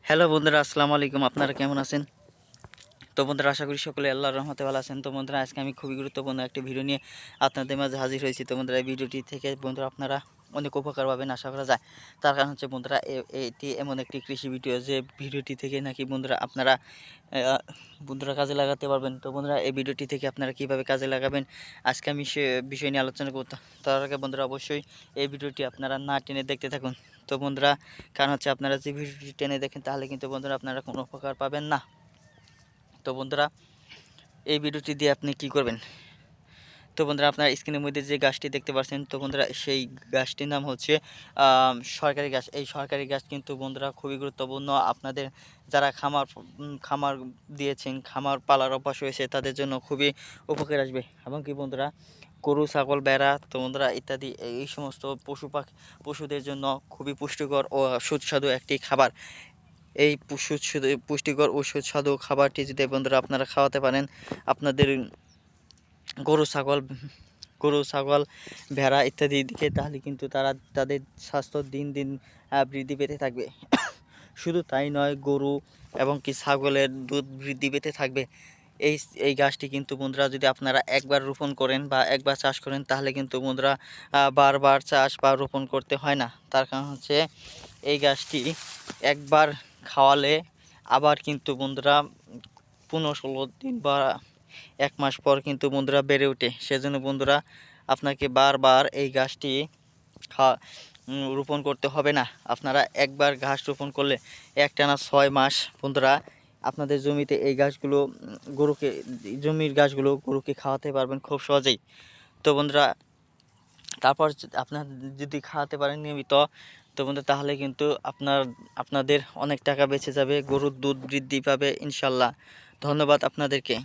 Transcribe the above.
Hello বন্ধুরা, আসসালামু আলাইকুম। আপনারা কেমন আছেন? তো বন্ধুরা, আশা করি সকলে আল্লাহর রহমতে ভালো আছেন। তো বন্ধুরা, আজকে আমি খুবই গুরুত্বপূর্ণ একটি ভিডিও নিয়ে আপনাদের মাঝে হাজির হয়েছি। তো বন্ধুরা, এই ভিডিওটি থেকে বন্ধুরা আপনারা অনেক উপকার পাবেন আশা করা যায়। তার কারণ হচ্ছে বন্ধুরা, এটি এমন একটি কৃষি ভিডিও যে ভিডিওটি থেকে নাকি বন্ধুরা আপনারা বন্ধুরা কাজে লাগাতে পারবেন। তো বন্ধুরা, এই ভিডিওটি থেকে আপনারা কিভাবে কাজে লাগাবেন আজকে আমি সে বিষয় নিয়ে আলোচনা করতাম। তার আগে বন্ধুরা, অবশ্যই এই ভিডিওটি আপনারা না টেনে দেখতে থাকুন। তো বন্ধুরা, কারণ হচ্ছে আপনারা যে ভিডিওটি টেনে দেখেন তাহলে কিন্তু বন্ধুরা আপনারা কোনো উপকার পাবেন না। তো বন্ধুরা, এই ভিডিওটি দিয়ে আপনি কি করবেন? তো বন্ধুরা, আপনার স্ক্রিনের মধ্যে যে গাছটি দেখতে পাচ্ছেন, তো বন্ধুরা সেই গাছটির নাম হচ্ছে সরকারি গাছ। এই সরকারি গাছ কিন্তু বন্ধুরা খুবই গুরুত্বপূর্ণ। আপনাদের যারা খামার দিয়েছেন, খামার পালার অভ্যাস হয়েছে তাদের জন্য খুবই উপকার আসবে। এবং কি বন্ধুরা, গরু, ছাগল, ভেড়া, তো বন্ধুরা ইত্যাদি এই সমস্ত পশুদের জন্য খুবই পুষ্টিকর ও সুস্বাদু একটি খাবার। এই পুষ্টিকর ও সুস্বাদু খাবারটি যদি বন্ধুরা আপনারা খাওয়াতে পারেন আপনাদের গরু ছাগল গরু ছাগল ভেড়া ইত্যাদি দিকে, তাহলে কিন্তু তাদের স্বাস্থ্য দিন দিন বৃদ্ধি পেতে থাকবে। শুধু তাই নয়, গরু এবং কি ছাগলের দুধ বৃদ্ধি পেতে থাকবে। এই এই গাছটি কিন্তু বন্ধুরা যদি আপনারা একবার রোপণ করেন বা একবার চাষ করেন তাহলে কিন্তু বন্ধুরা বারবার চাষ বা রোপণ করতে হয় না। তার কারণ হচ্ছে এই গাছটি একবার খাওয়ালে আবার কিন্তু বন্ধুরা 15-16 দিন বা 1 মাস পর কিন্তু বন্ধুরা বেড়ে ওঠে। সেজন্য বন্ধুরা আপনাকে বারবার এই গাছটি রোপণ করতে হবে না। আপনারা একবার ঘাস রোপণ করলে একটানা 6 মাস বন্ধুরা আপনাদের জমিতে এই গাছগুলো জমির গাছগুলো গরুকে খাওয়াতে পারবেন খুব সহজেই। তো বন্ধুরা, তারপর আপনার যদি খাওয়াতে পারেন নিয়মিত, তো বন্ধুরা তাহলে কিন্তু আপনাদের অনেক টাকা বেঁচে যাবে, গরুর দুধ বৃদ্ধি পাবে ইনশাল্লাহ। ধন্যবাদ আপনাদেরকে।